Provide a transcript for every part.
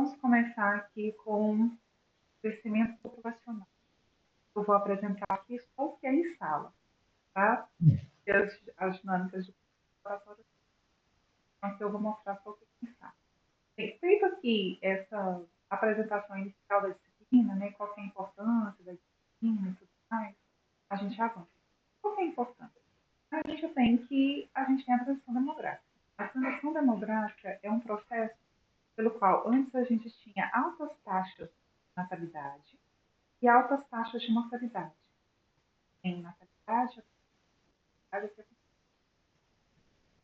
Vamos começar aqui com crescimento populacional. Eu vou apresentar aqui só o que é em sala, tá? E as dinâmicas de laboratório, então eu vou mostrar só o que é em sala. Bem, feito aqui essa apresentação inicial da disciplina, né, qual que é a importância da disciplina e tudo mais, a gente avança. Qual que é a importância? A gente tem a transição demográfica. A transição demográfica é um processo pelo qual antes a gente tinha altas taxas de natalidade e altas taxas de mortalidade. Em natalidade, o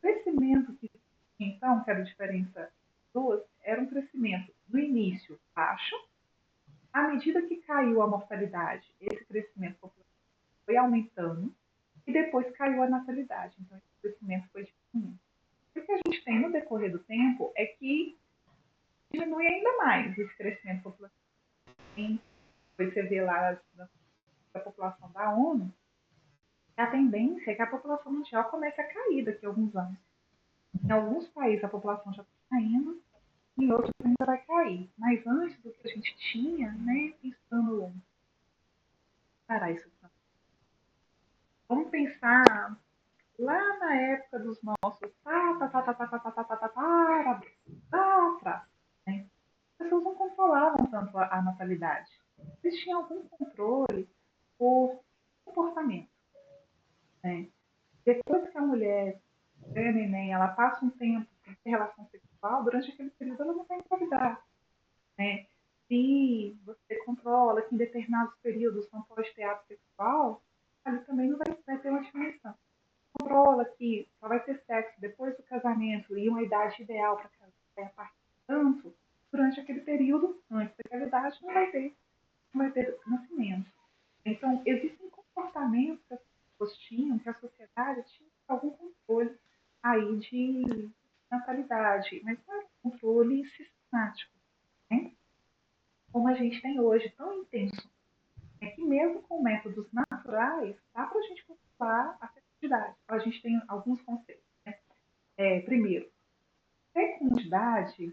crescimento que então, que era a diferença das duas, era um crescimento no início baixo, à medida que caiu a mortalidade, esse crescimento populacional foi aumentando e depois caiu a natalidade. Então, esse crescimento foi diminuindo. O que a gente tem no decorrer do tempo é que diminui ainda mais esse crescimento populacional. Depois você vê lá a população da ONU, a tendência é que a população mundial comece a cair daqui a alguns anos. Em alguns países a população já está caindo, em outros ainda vai cair. Mas antes do que a gente tinha, né, pensando parar isso. Vamos pensar lá na época dos nossos lá atrás, né? As pessoas não controlavam tanto a natalidade. Eles tinham algum controle por comportamento, né? Depois que a mulher ganha neném, ela passa um tempo sem ter relação sexual, durante aquele período ela não vai engravidar, né? Se você controla que em determinados períodos não pode ter ato sexual, ali também não vai ter uma diminuição. Controla que só vai ter sexo depois do casamento e uma idade ideal para casar é a partir de tanto, durante aquele período, antes da gravidade, não vai ter nascimento. Então, existem comportamentos que as pessoas tinham, que a sociedade tinha algum controle aí de natalidade, mas não era um controle sistemático, né? Como a gente tem hoje, tão intenso. É que mesmo com métodos naturais, dá para a gente controlar a fecundidade. A gente tem alguns conceitos. Né? Primeiro, fecundidade,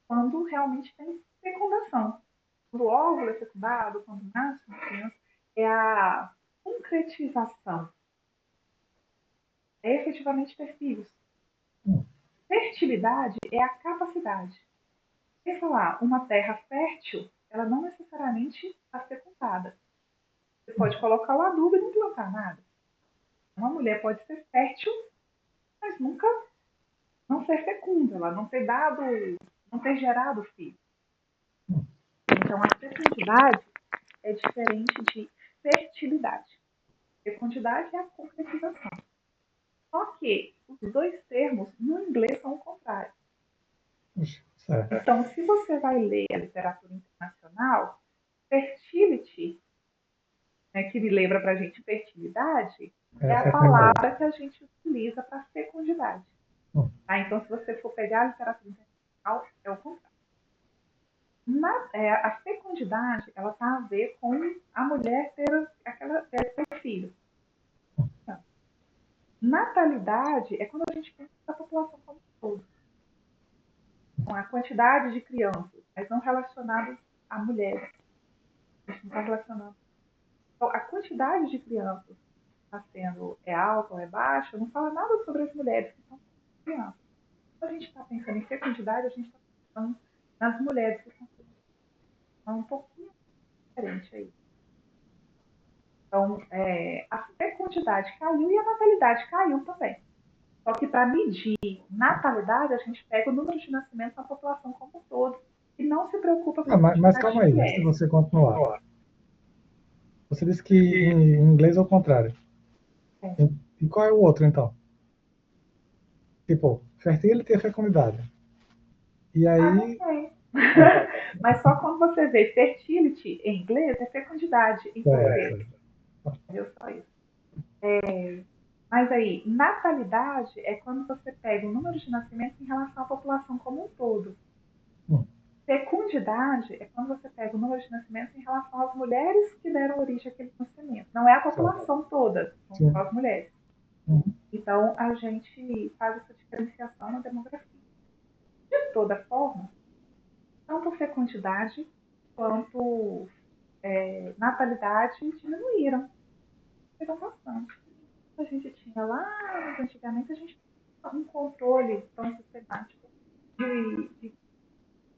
quando realmente tem fecundação. Quando o óvulo é fecundado, quando nasce uma criança, é a concretização. É efetivamente ter filhos. Fertilidade é a capacidade. Quer falar, uma terra fértil, ela não necessariamente está fecundada. Você pode colocar o adubo e não plantar nada. Uma mulher pode ser fértil, mas nunca não ser fecunda, ela não ter dado, não ter gerado filho. Então, a fecundidade é diferente de fertilidade. Fecundidade é a concretização. Só que os dois termos no inglês são o contrário. Certo. Então, se você vai ler a literatura internacional, fertility, né, que me lembra para a gente fertilidade, é a palavra que a gente utiliza para fecundidade. Tá? Então, se você for pegar a literatura internacional, é o contrário. A fecundidade, ela está a ver com a mulher ter filho. Então, natalidade é quando a gente pensa na população como um todo. Com a quantidade de crianças, mas não relacionadas a mulheres. A gente não está relacionando. Então, a quantidade de crianças está sendo alta ou é baixa, não fala nada sobre as mulheres que são crianças. Quando a gente está pensando em fecundidade, a gente está pensando nas mulheres que são crianças. Então, um pouquinho diferente aí. Então, a fecundidade caiu e a natalidade caiu também. Só que para medir natalidade, a gente pega o número de nascimentos na população como um todo e não se preocupa com a Mas quantidade calma de aí, antes de mulheres. você continuar. Você disse que em inglês é o contrário. É. E qual é o outro, então? Tipo, fertility é fecundidade. E Não aí... sei. Mas só quando você vê fertility em inglês, é fecundidade em português. Entendeu? Só isso. Mas aí, natalidade é quando você pega o número de nascimentos em relação à população como um todo. Fecundidade é quando você pega o número de nascimentos em relação às mulheres que deram origem àquele nascimento. Não é a população toda, são só as mulheres. Então, a gente faz essa diferenciação na demografia. De toda forma, tanto fecundidade quanto natalidade diminuíram bastante. A gente tinha lá, antigamente, a gente tinha um controle tão sistemático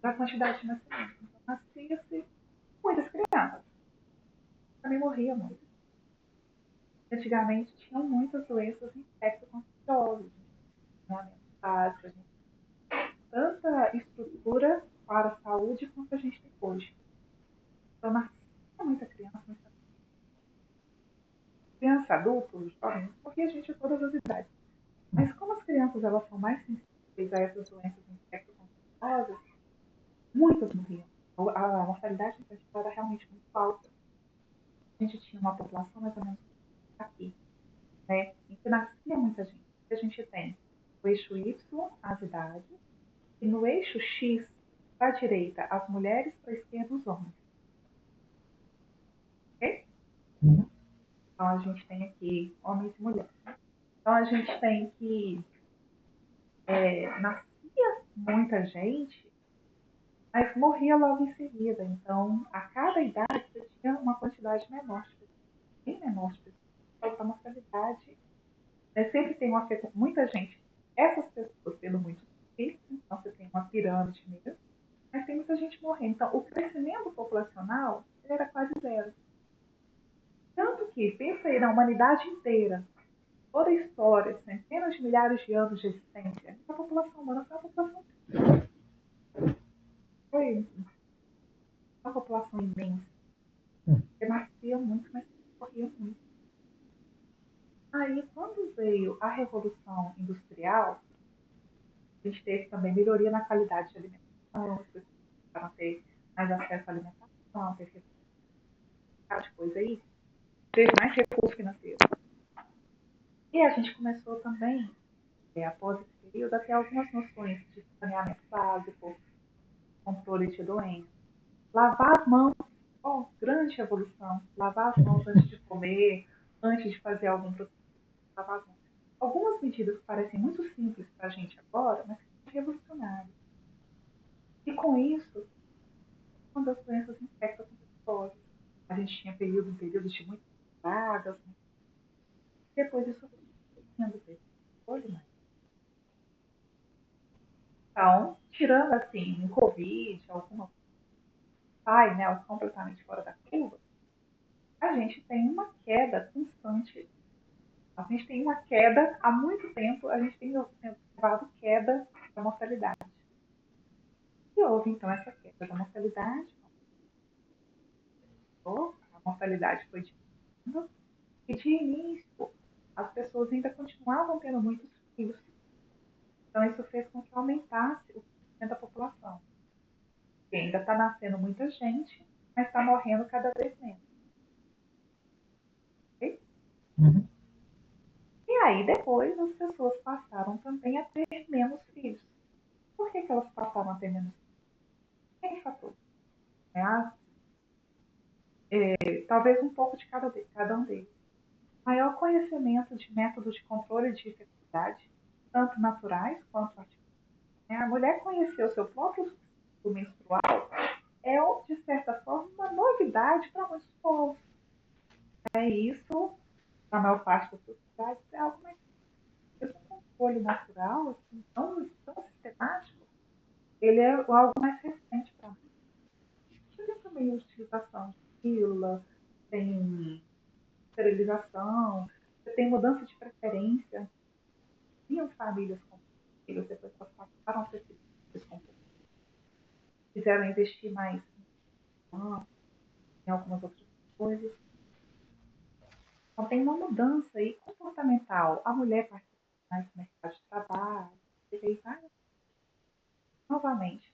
da quantidade de nascimentos. Então, nascia-se muitas crianças, também morria muito. Antigamente, tinham muitas doenças infecto-contagiosas, né? Básico, a gente tinha tanta estrutura para a saúde quanto a gente tem hoje. Então, nascia muita criança, criança, adultos, jovens, porque a gente de todas as idades. Mas como as crianças elas são mais sensíveis a essas doenças infecto-contagiosas, muitas morriam. A mortalidade infantil era realmente muito alta. A gente tinha uma população mais ou menos aqui, né, em que nascia muita gente. A gente tem o eixo Y, as idades, e no eixo X, para a direita, as mulheres, para a esquerda, os homens. Ok? Uhum. Então, a gente tem aqui homens e mulheres. Então, a gente tem que nascia muita gente, mas morria logo em seguida. Então, a cada idade, você tinha uma quantidade menor de pessoas, bem menor de pessoas. Então, a mortalidade, né, sempre tem muita gente. Essas pessoas tendo muitos filhos, então você tem uma pirâmide mesmo, mas tem muita gente morrendo. Então, o crescimento populacional era quase zero. Tanto que, pensa aí na humanidade inteira, toda a história, centenas de milhares de anos de existência, a população humana foi uma população imensa. Porque nascia muito, mas morria muito. Aí, quando veio a Revolução Industrial, a gente teve também melhoria na qualidade de alimentação, as pessoas começaram a ter mais acesso à alimentação, ter de coisa aí, teve mais recurso financeiro. E a gente começou também, após esse período, a ter algumas noções de saneamento básico, controle de doenças, lavar as mãos, grande evolução, lavar as mãos antes de comer, antes de fazer algum procedimento, lavar as mãos. Algumas medidas que parecem muito simples para a gente agora, mas são revolucionárias. E com isso, uma das doenças infecto-contagiosas. A gente tinha períodos de muitas pragas, né? Depois isso foi mais. Então, tirando assim, um Covid, alguma sai, né, completamente fora da curva, a gente tem uma queda constante. A gente tem uma queda, há muito tempo, a gente tem observado queda da mortalidade. E houve, então, essa queda da mortalidade. A mortalidade foi diminuindo. E, de início, as pessoas ainda continuavam tendo muitos filhos. Então, isso fez com que aumentasse o crescimento da população. E ainda está nascendo muita gente, mas está morrendo cada vez menos. Okay? Uhum. E aí, depois, as pessoas passaram também a ter menos filhos. Por que elas passaram a ter menos filhos? Tem fatores. Né? Talvez um pouco de cada um deles. Maior conhecimento de métodos de controle de fertilidade, tanto naturais quanto artificiais. A mulher conhecer o seu próprio ciclo menstrual é, de certa forma, uma novidade para muitos povos. Isso, na maior parte das sociedades, é algo mais. Esse controle natural, assim, tão sistemático, ele é algo mais recente para nós. Tem também a utilização de pílula, tem esterilização, você tem mudança de preferência. Tinham famílias com filhos, depois elas passaram a ter filhos com filhos. Quiseram investir mais em algumas outras coisas. Então, tem uma mudança aí comportamental. A mulher participa mais do mercado de trabalho, novamente,